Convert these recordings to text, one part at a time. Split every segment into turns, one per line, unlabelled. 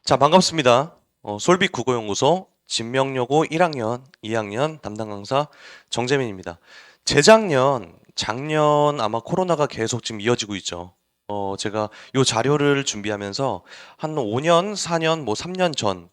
자, 반갑습니다. 솔빛 국어연구소 진명여고 1학년, 2학년 담당 강사 정재민입니다. 재작년, 작년 아마 코로나가 계속 지금 이어지고 있죠. 제가 요 자료를 준비하면서 한 5년, 4년, 뭐 3년 전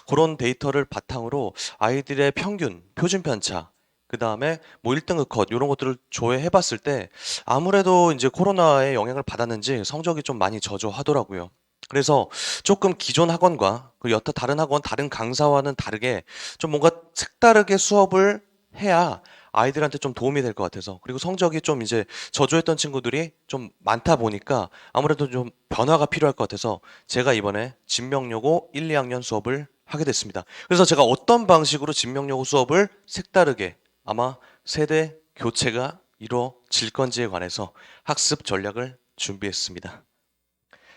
그런 데이터를 바탕으로 아이들의 평균, 표준 편차, 그 다음에 뭐 1등급 컷 이런 것들을 조회해 봤을 때 아무래도 이제 코로나의 영향을 받았는지 성적이 좀 많이 저조하더라고요. 그래서 조금 기존 학원과 그 여타 다른 학원, 다른 강사와는 다르게 좀 뭔가 색다르게 수업을 해야 아이들한테 좀 도움이 될 것 같아서, 그리고 성적이 좀 이제 저조했던 친구들이 좀 많다 보니까 아무래도 좀 변화가 필요할 것 같아서 제가 이번에 진명여고 1, 2학년 수업을 하게 됐습니다. 그래서 제가 어떤 방식으로 진명여고 수업을 색다르게 아마 세대 교체가 이루어질 건지에 관해서 학습 전략을 준비했습니다.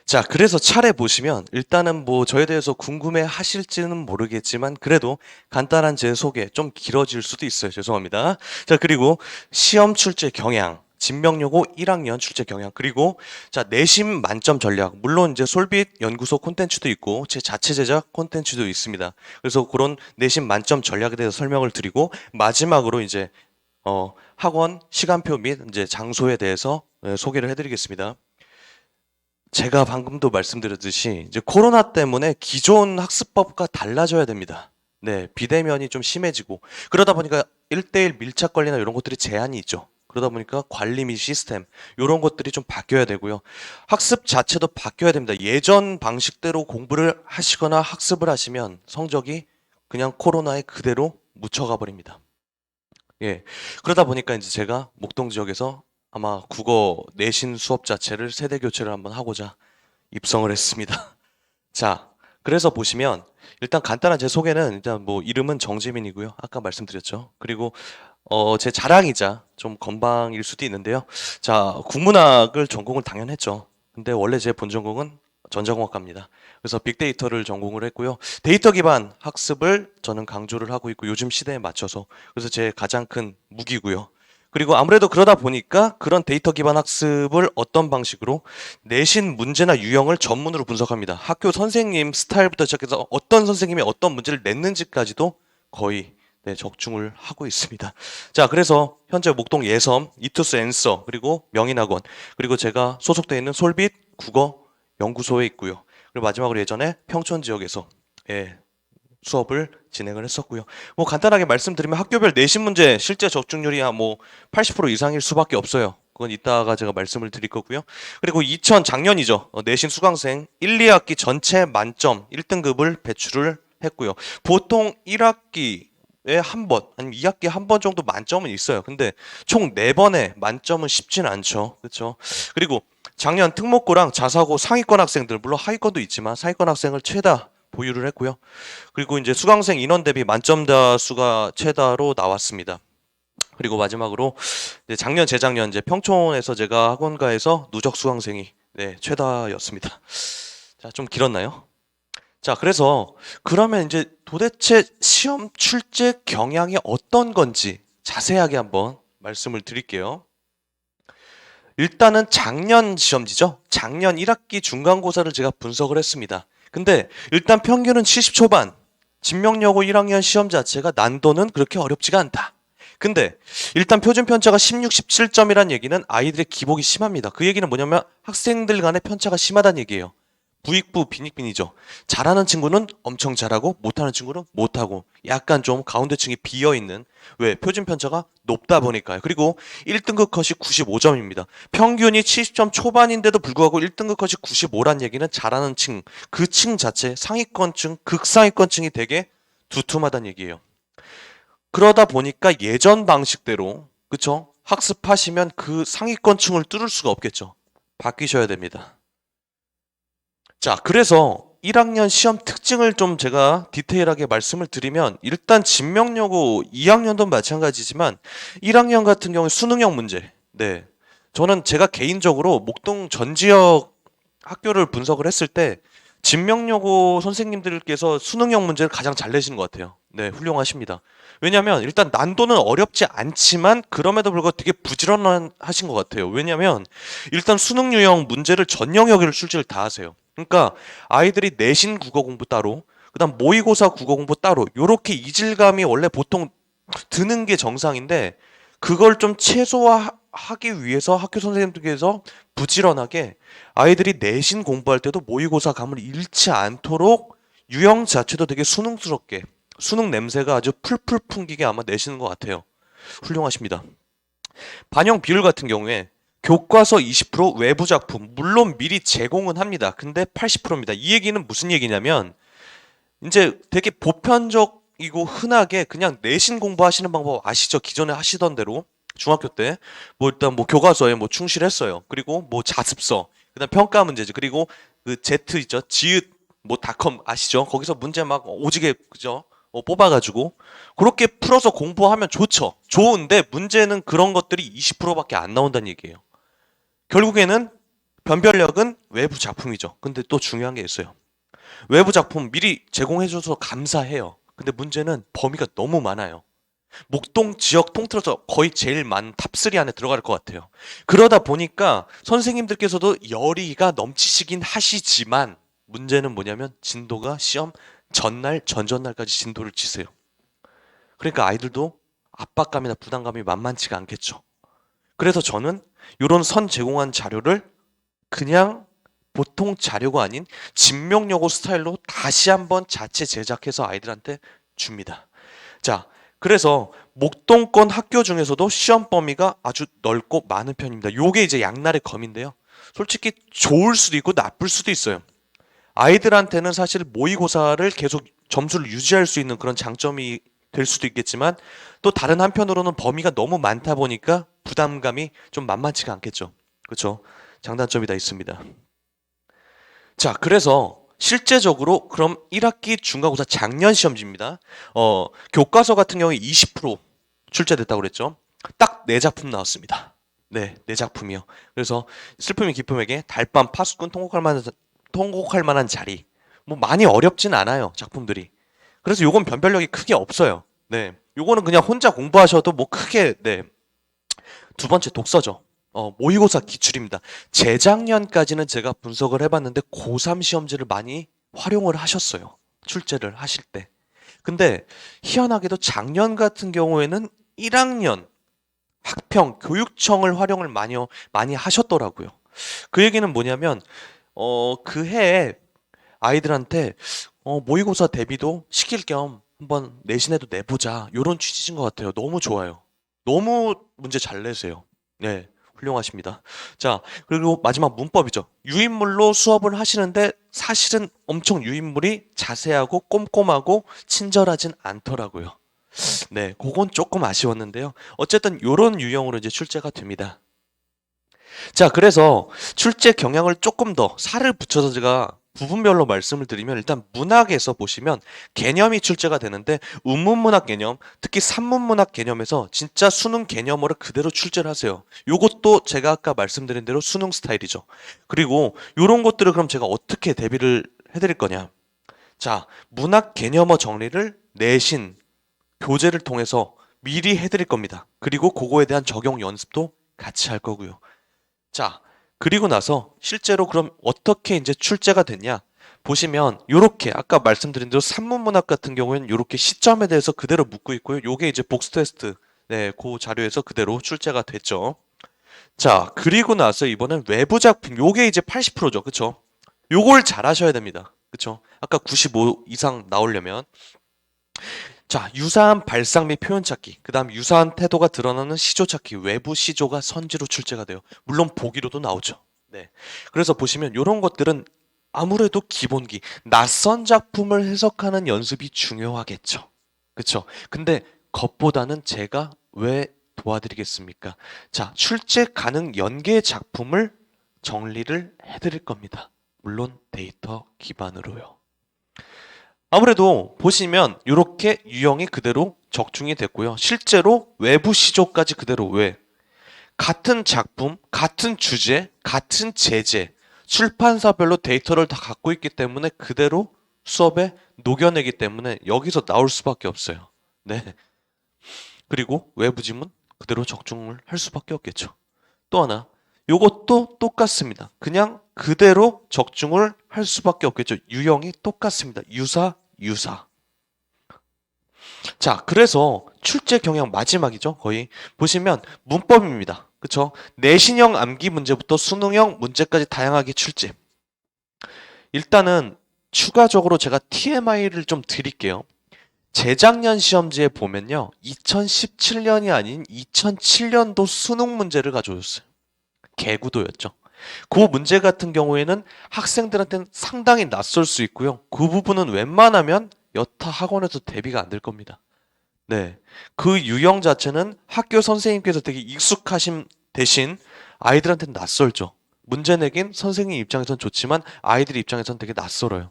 자, 그래서 차례 보시면 일단은 뭐 저에 대해서 궁금해 하실지는 모르겠지만 그래도 간단한 제 소개 좀 길어질 수도 있어요. 죄송합니다. 자, 그리고 시험 출제 경향, 진명여고 1학년 출제 경향, 그리고 자, 내신 만점 전략. 물론 이제 솔빛 연구소 콘텐츠도 있고 제 자체 제작 콘텐츠도 있습니다. 그래서 그런 내신 만점 전략에 대해서 설명을 드리고 마지막으로 이제 학원 시간표 및 이제 장소에 대해서 소개를 해드리겠습니다. 제가 방금도 말씀드렸듯이 이제 코로나 때문에 기존 학습법과 달라져야 됩니다. 네, 비대면이 좀 심해지고 그러다 보니까 1대1 밀착 관리나 이런 것들이 제한이 있죠. 그러다 보니까 관리 및 시스템 이런 것들이 좀 바뀌어야 되고요. 학습 자체도 바뀌어야 됩니다. 예전 방식대로 공부를 하시거나 학습을 하시면 성적이 그냥 코로나에 그대로 묻혀가 버립니다. 예. 그러다 보니까 이제 제가 목동 지역에서 아마 국어 내신 수업 자체를 세대 교체를 한번 하고자 입성을 했습니다. 자, 그래서 보시면 일단 간단한 제 소개는 일단 뭐 이름은 정지민이고요. 아까 말씀드렸죠. 그리고 제 자랑이자 좀 건방일 수도 있는데요. 자, 국문학을 전공을 당연했죠. 근데 원래 제 본 전공은 전자공학과입니다. 그래서 빅데이터를 전공을 했고요. 데이터 기반 학습을 저는 강조를 하고 있고 요즘 시대에 맞춰서 그래서 제 가장 큰 무기고요. 그리고 아무래도 그러다 보니까 그런 데이터 기반 학습을 어떤 방식으로 내신 문제나 유형을 전문으로 분석합니다. 학교 선생님 스타일부터 시작해서 어떤 선생님이 어떤 문제를 냈는지까지도 거의 네, 적중을 하고 있습니다. 자, 그래서 현재 목동 예섬, 이투스 앤서, 그리고 명인학원, 그리고 제가 소속되어 있는 솔빛 국어 연구소에 있고요. 그리고 마지막으로 예전에 평촌 지역에서 예, 수업을 진행을 했었고요. 뭐 간단하게 말씀드리면 학교별 내신 문제 실제 적중률이 뭐 80% 이상일 수밖에 없어요. 그건 이따가 제가 말씀을 드릴 거고요. 그리고 작년이죠. 내신 수강생 1, 2학기 전체 만점 1등급을 배출을 했고요. 보통 1학기에 한 번, 아니면 2학기에 한 번 정도 만점은 있어요. 근데 총 4번의 만점은 쉽진 않죠. 그렇죠? 그리고 작년 특목고랑 자사고 상위권 학생들, 물론 하위권도 있지만 상위권 학생을 최다 보유를 했고요. 그리고 이제 수강생 인원 대비 만점자 수가 최다로 나왔습니다. 그리고 마지막으로 이제 작년, 재작년 이제 평촌에서 제가 학원가에서 누적 수강생이 네, 최다였습니다. 자, 좀 길었나요? 자, 그래서 그러면 이제 도대체 시험 출제 경향이 어떤 건지 자세하게 한번 말씀을 드릴게요. 일단은 작년 시험지죠. 작년 1학기 중간고사를 제가 분석을 했습니다. 근데 일단 평균은 70 초반. 진명여고 1학년 시험 자체가 난도는 그렇게 어렵지가 않다. 근데 일단 표준 편차가 16, 17점이란 얘기는 아이들의 기복이 심합니다. 그 얘기는 뭐냐면 학생들 간의 편차가 심하다는 얘기예요. 부익부 빈익빈이죠. 잘하는 친구는 엄청 잘하고 못하는 친구는 못하고 약간 좀 가운데층이 비어있는, 왜? 표준 편차가 높다 보니까요. 그리고 1등급 컷이 95점입니다. 평균이 70점 초반인데도 불구하고 1등급 컷이 95란 얘기는 잘하는 층, 그 층 자체 상위권층, 극상위권층이 되게 두툼하다는 얘기예요. 그러다 보니까 예전 방식대로 그쵸? 학습하시면 그 상위권층을 뚫을 수가 없겠죠. 바뀌셔야 됩니다. 자, 그래서 1학년 시험 특징을 좀 제가 디테일하게 말씀을 드리면 일단 진명여고 2학년도 마찬가지지만 1학년 같은 경우에 수능형 문제. 네. 저는 제가 개인적으로 목동 전 지역 학교를 분석을 했을 때 진명여고 선생님들께서 수능형 문제를 가장 잘 내시는 것 같아요. 네, 훌륭하십니다. 왜냐면 일단 난도는 어렵지 않지만 그럼에도 불구하고 되게 부지런하신 것 같아요. 왜냐면 일단 수능 유형 문제를 전 영역을 출제를 다 하세요. 그러니까 아이들이 내신 국어 공부 따로, 그다음 모의고사 국어 공부 따로, 요렇게 이질감이 원래 보통 드는 게 정상인데 그걸 좀 최소화하기 위해서 학교 선생님들께서 부지런하게 아이들이 내신 공부할 때도 모의고사 감을 잃지 않도록 유형 자체도 되게 수능스럽게 수능 냄새가 아주 풀풀 풍기게 아마 내시는 것 같아요. 훌륭하십니다. 반영 비율 같은 경우에 교과서 20%, 외부 작품 물론 미리 제공은 합니다. 근데 80%입니다. 이 얘기는 무슨 얘기냐면 이제 되게 보편적이고 흔하게 그냥 내신 공부하시는 방법 아시죠? 기존에 하시던 대로 중학교 때 뭐 일단 뭐 교과서에 뭐 충실했어요. 그리고 뭐 자습서, 그다음 평가 문제지. 그리고 그 Z 있죠? 지읒 뭐 닷컴 아시죠? 거기서 문제 막 오지게 그죠? 뽑아가지고 그렇게 풀어서 공부하면 좋죠. 좋은데 문제는 그런 것들이 20%밖에 안 나온다는 얘기예요. 결국에는 변별력은 외부 작품이죠. 근데 또 중요한 게 있어요. 외부 작품 미리 제공해줘서 감사해요. 근데 문제는 범위가 너무 많아요. 목동 지역 통틀어서 거의 제일 많은 탑3 안에 들어갈 것 같아요. 그러다 보니까 선생님들께서도 열의가 넘치시긴 하시지만 문제는 뭐냐면 진도가 시험 전날, 전전날까지 진도를 치세요. 그러니까 아이들도 압박감이나 부담감이 만만치가 않겠죠. 그래서 저는 이런 선 제공한 자료를 그냥 보통 자료가 아닌 진명여고 스타일로 다시 한번 자체 제작해서 아이들한테 줍니다. 자, 그래서 목동권 학교 중에서도 시험 범위가 아주 넓고 많은 편입니다. 요게 이제 양날의 검인데요. 솔직히 좋을 수도 있고 나쁠 수도 있어요. 아이들한테는 사실 모의고사를 계속 점수를 유지할 수 있는 그런 장점이 될 수도 있겠지만 또 다른 한편으로는 범위가 너무 많다 보니까 부담감이 좀 만만치가 않겠죠. 그렇죠? 장단점이 다 있습니다. 자, 그래서 실제적으로 그럼 1학기 중간고사 작년 시험지입니다. 교과서 같은 경우에 20% 출제됐다고 그랬죠. 딱 4작품 나왔습니다. 네, 4작품이요. 그래서 슬픔이 기쁨에게 달밤 파수꾼 통곡할 만한 자리. 뭐 많이 어렵진 않아요, 작품들이. 그래서 요건 변별력이 크게 없어요. 네. 요거는 그냥 혼자 공부하셔도 뭐 크게 네. 두 번째 독서죠. 모의고사 기출입니다. 재작년까지는 제가 분석을 해봤는데 고3 시험지를 많이 활용을 하셨어요. 출제를 하실 때. 근데 희한하게도 작년 같은 경우에는 1학년 학평 교육청을 활용을 많이 하셨더라고요. 그 얘기는 뭐냐면 그 해에 아이들한테 모의고사 대비도 시킬 겸 한번 내신에도 내보자. 요런 취지인 것 같아요. 너무 좋아요. 너무 문제 잘 내세요. 네, 훌륭하십니다. 자, 그리고 마지막 문법이죠. 유인물로 수업을 하시는데 사실은 엄청 유인물이 자세하고 꼼꼼하고 친절하진 않더라고요. 네, 그건 조금 아쉬웠는데요. 어쨌든 요런 유형으로 이제 출제가 됩니다. 자, 그래서 출제 경향을 조금 더 살을 붙여서 제가 부분별로 말씀을 드리면 일단 문학에서 보시면 개념이 출제가 되는데 운문문학 개념, 특히 산문문학 개념에서 진짜 수능 개념어를 그대로 출제를 하세요. 요것도 제가 아까 말씀드린 대로 수능 스타일이죠. 그리고 요런 것들을 그럼 제가 어떻게 대비를 해드릴 거냐. 자, 문학 개념어 정리를 내신, 교재를 통해서 미리 해드릴 겁니다. 그리고 그거에 대한 적용 연습도 같이 할 거고요. 자, 그리고 나서 실제로 그럼 어떻게 이제 출제가 됐냐? 보시면 요렇게 아까 말씀드린 대로 산문문학 같은 경우에는 요렇게 시점에 대해서 그대로 묻고 있고요. 요게 이제 복수 테스트 네, 그 자료에서 그대로 출제가 됐죠. 자, 그리고 나서 이번엔 외부 작품 요게 이제 80%죠. 그쵸? 요걸 잘 하셔야 됩니다. 그쵸? 아까 95 이상 나오려면 자, 유사한 발상 및 표현 찾기, 그 다음 유사한 태도가 드러나는 시조 찾기, 외부 시조가 선지로 출제가 돼요. 물론 보기로도 나오죠. 네. 그래서 보시면 이런 것들은 아무래도 기본기, 낯선 작품을 해석하는 연습이 중요하겠죠. 그쵸? 근데 겉보다는 제가 왜 도와드리겠습니까? 자, 출제 가능 연계 작품을 정리를 해드릴 겁니다. 물론 데이터 기반으로요. 아무래도 보시면 이렇게 유형이 그대로 적중이 됐고요. 실제로 외부 시조까지 그대로 왜? 같은 작품, 같은 주제, 같은 제재, 출판사별로 데이터를 다 갖고 있기 때문에 그대로 수업에 녹여내기 때문에 여기서 나올 수밖에 없어요. 네. 그리고 외부 지문 그대로 적중을 할 수밖에 없겠죠. 또 하나, 요것도 똑같습니다. 그냥 그대로 적중을 할 수밖에 없겠죠. 유형이 똑같습니다. 유사, 유사. 자, 그래서 출제 경향 마지막이죠. 거의 보시면 문법입니다. 그쵸? 내신형 암기 문제부터 수능형 문제까지 다양하게 출제. 일단은 추가적으로 제가 TMI를 좀 드릴게요. 재작년 시험지에 보면요. 2017년이 아닌 2007년도 수능 문제를 가져오셨어요. 개구도였죠. 그 문제 같은 경우에는 학생들한테는 상당히 낯설 수 있고요. 그 부분은 웬만하면 여타 학원에서 대비가 안 될 겁니다. 네. 그 유형 자체는 학교 선생님께서 되게 익숙하신 대신 아이들한테는 낯설죠. 문제 내긴 선생님 입장에선 좋지만 아이들 입장에선 되게 낯설어요.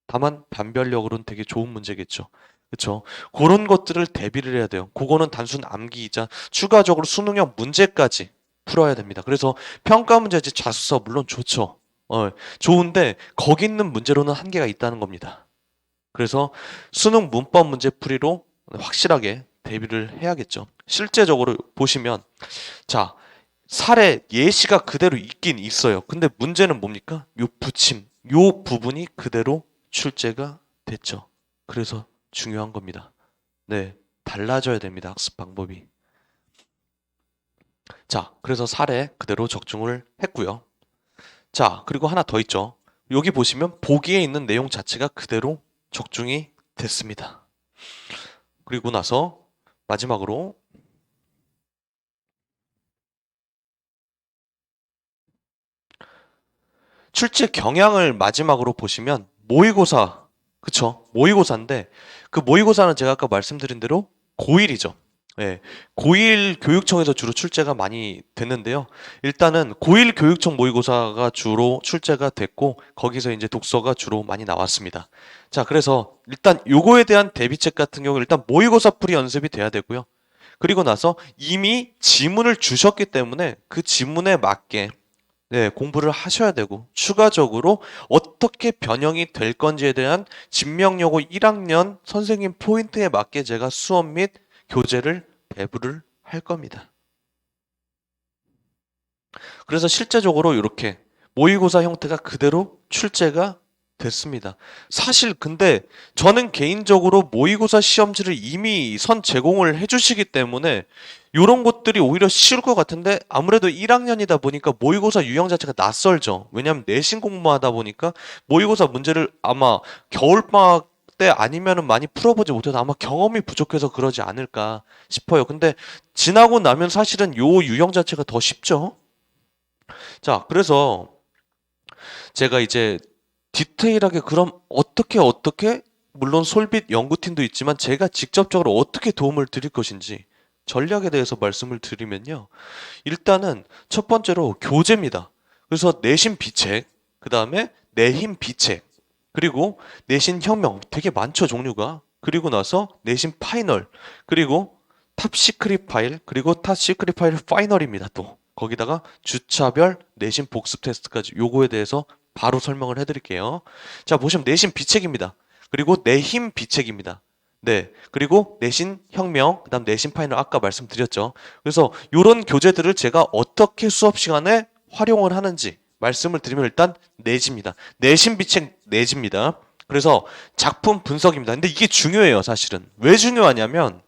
다만 반별력으로는 되게 좋은 문제겠죠. 그렇죠? 그런 것들을 대비를 해야 돼요. 그거는 단순 암기이자 추가적으로 수능형 문제까지 풀어야 됩니다. 그래서 평가 문제지 자습서 물론 좋죠. 좋은데 거기 있는 문제로는 한계가 있다는 겁니다. 그래서 수능 문법 문제 풀이로 확실하게 대비를 해야겠죠. 실제적으로 보시면 자, 사례 예시가 그대로 있긴 있어요. 근데 문제는 뭡니까? 요 붙임, 요 부분이 그대로 출제가 됐죠. 그래서 중요한 겁니다. 네, 달라져야 됩니다. 학습 방법이. 자, 그래서 사례 그대로 적중을 했고요. 자, 그리고 하나 더 있죠. 여기 보시면 보기에 있는 내용 자체가 그대로 적중이 됐습니다. 그리고 나서 마지막으로 출제 경향을 마지막으로 보시면 모의고사, 그쵸? 모의고사인데 그 모의고사는 제가 아까 말씀드린 대로 고1이죠. 예, 고1 교육청에서 주로 출제가 많이 됐는데요. 일단은 고1 교육청 모의고사가 주로 출제가 됐고 거기서 이제 독서가 주로 많이 나왔습니다. 자, 그래서 일단 요거에 대한 대비책 같은 경우 일단 모의고사 풀이 연습이 돼야 되고요. 그리고 나서 이미 지문을 주셨기 때문에 그 지문에 맞게 네, 공부를 하셔야 되고 추가적으로 어떻게 변형이 될 건지에 대한 진명여고 1학년 선생님 포인트에 맞게 제가 수업 및 교재를 배부를 할 겁니다. 그래서 실제적으로 이렇게 모의고사 형태가 그대로 출제가 됐습니다. 사실 근데 저는 개인적으로 모의고사 시험지를 이미 선 제공을 해주시기 때문에 이런 것들이 오히려 쉬울 것 같은데 아무래도 1학년이다 보니까 모의고사 유형 자체가 낯설죠. 왜냐하면 내신 공부하다 보니까 모의고사 문제를 아마 겨울방학 때 아니면은 많이 풀어보지 못해서 아마 경험이 부족해서 그러지 않을까 싶어요. 근데 지나고 나면 사실은 요 유형 자체가 더 쉽죠. 자, 그래서 제가 이제 디테일하게 그럼 어떻게 물론 솔빛 연구팀도 있지만 제가 직접적으로 어떻게 도움을 드릴 것인지 전략에 대해서 말씀을 드리면요. 일단은 첫 번째로 교재입니다. 그래서 내신 비책, 그 다음에 내힘 비책, 그리고 내신 혁명 되게 많죠 종류가. 그리고 나서 내신 파이널, 그리고 탑 시크릿 파일, 그리고 탑 시크릿 파일 파이널입니다. 또 거기다가 주차별 내신 복습 테스트까지 요거에 대해서 바로 설명을 해드릴게요. 자, 보시면 내신 비책입니다. 그리고 내힘 비책입니다. 네, 그리고 내신 혁명, 그다음 내신 파이널 아까 말씀드렸죠. 그래서 이런 교재들을 제가 어떻게 수업 시간에 활용을 하는지 말씀을 드리면 일단 내지입니다. 내신 비책 내지입니다. 그래서 작품 분석입니다. 근데 이게 중요해요, 사실은. 왜 중요하냐면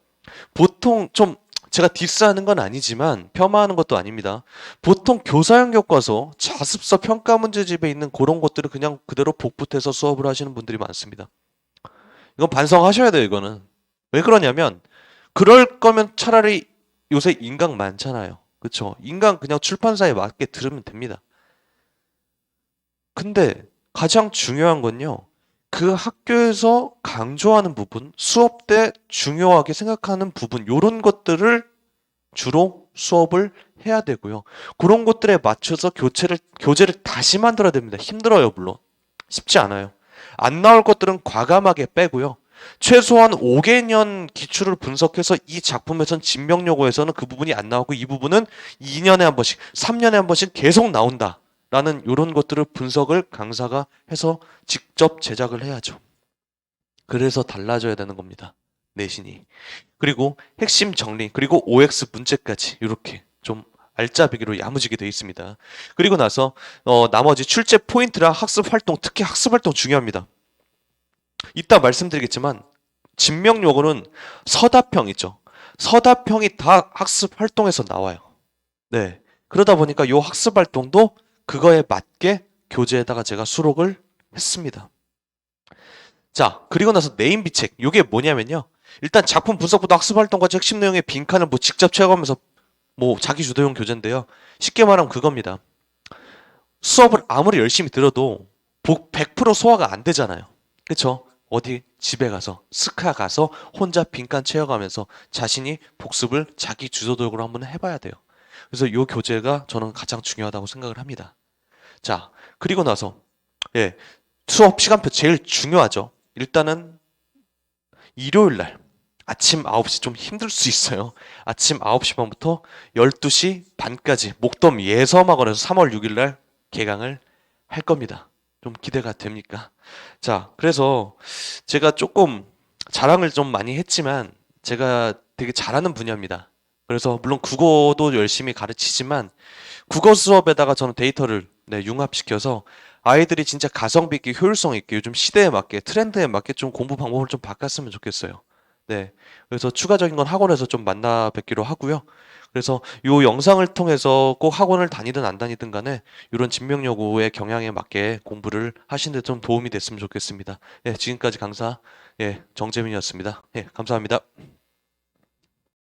보통 좀 제가 디스하는 건 아니지만 폄하하는 것도 아닙니다. 보통 교사형 교과서, 자습서, 평가 문제집에 있는 그런 것들을 그냥 그대로 복붙해서 수업을 하시는 분들이 많습니다. 이건 반성하셔야 돼요, 이거는. 왜 그러냐면 그럴 거면 차라리 요새 인강 많잖아요. 그쵸? 인강 그냥 출판사에 맞게 들으면 됩니다. 근데 가장 중요한 건요. 그 학교에서 강조하는 부분, 수업 때 중요하게 생각하는 부분, 요런 것들을 주로 수업을 해야 되고요. 그런 것들에 맞춰서 교재를 다시 만들어야 됩니다. 힘들어요, 물론. 쉽지 않아요. 안 나올 것들은 과감하게 빼고요. 최소한 5개년 기출을 분석해서 이 작품에선 진명여고에서는 그 부분이 안 나오고 이 부분은 2년에 한 번씩, 3년에 한 번씩 계속 나온다. 라는 이런 것들을 분석을 강사가 해서 직접 제작을 해야죠. 그래서 달라져야 되는 겁니다. 내신이. 그리고 핵심 정리, 그리고 OX 문제까지 이렇게 좀 알짜배기로 야무지게 되어 있습니다. 그리고 나서 나머지 출제 포인트랑 학습 활동, 특히 학습 활동 중요합니다. 이따 말씀드리겠지만 진명요구는 서답형 있죠. 서답형이 다 학습 활동에서 나와요. 네. 그러다 보니까 이 학습 활동도 그거에 맞게 교재에다가 제가 수록을 했습니다. 자, 그리고 나서 네임 비책. 이게 뭐냐면요. 일단 작품 분석부터 학습 활동과 핵심 내용의 빈칸을 뭐 직접 채워가면서 뭐 자기 주도형 교재인데요. 쉽게 말하면 그겁니다. 수업을 아무리 열심히 들어도 100% 소화가 안 되잖아요. 그쵸? 어디 집에 가서 스카 가서 혼자 빈칸 채워가면서 자신이 복습을 자기 주도적으로 한번 해봐야 돼요. 그래서 이 교재가 저는 가장 중요하다고 생각을 합니다. 자, 그리고 나서 예, 수업 시간표 제일 중요하죠. 일단은 일요일 날 아침 9시 좀 힘들 수 있어요. 아침 9시 반부터 12시 반까지 목덤 예섬학원에서 3월 6일 날 개강을 할 겁니다. 좀 기대가 됩니까? 자, 그래서 제가 조금 자랑을 좀 많이 했지만 제가 되게 잘하는 분야입니다. 그래서 물론 국어도 열심히 가르치지만 국어 수업에다가 저는 데이터를 융합시켜서 아이들이 진짜 가성비 있게 효율성 있게 요즘 시대에 맞게 트렌드에 맞게 좀 공부 방법을 좀 바꿨으면 좋겠어요. 네. 그래서 추가적인 건 학원에서 좀 만나 뵙기로 하고요. 그래서 이 영상을 통해서 꼭 학원을 다니든 안 다니든 간에 이런 진명여고의 경향에 맞게 공부를 하시는 데 좀 도움이 됐으면 좋겠습니다. 예, 지금까지 강사 정재민이었습니다. 예, 감사합니다.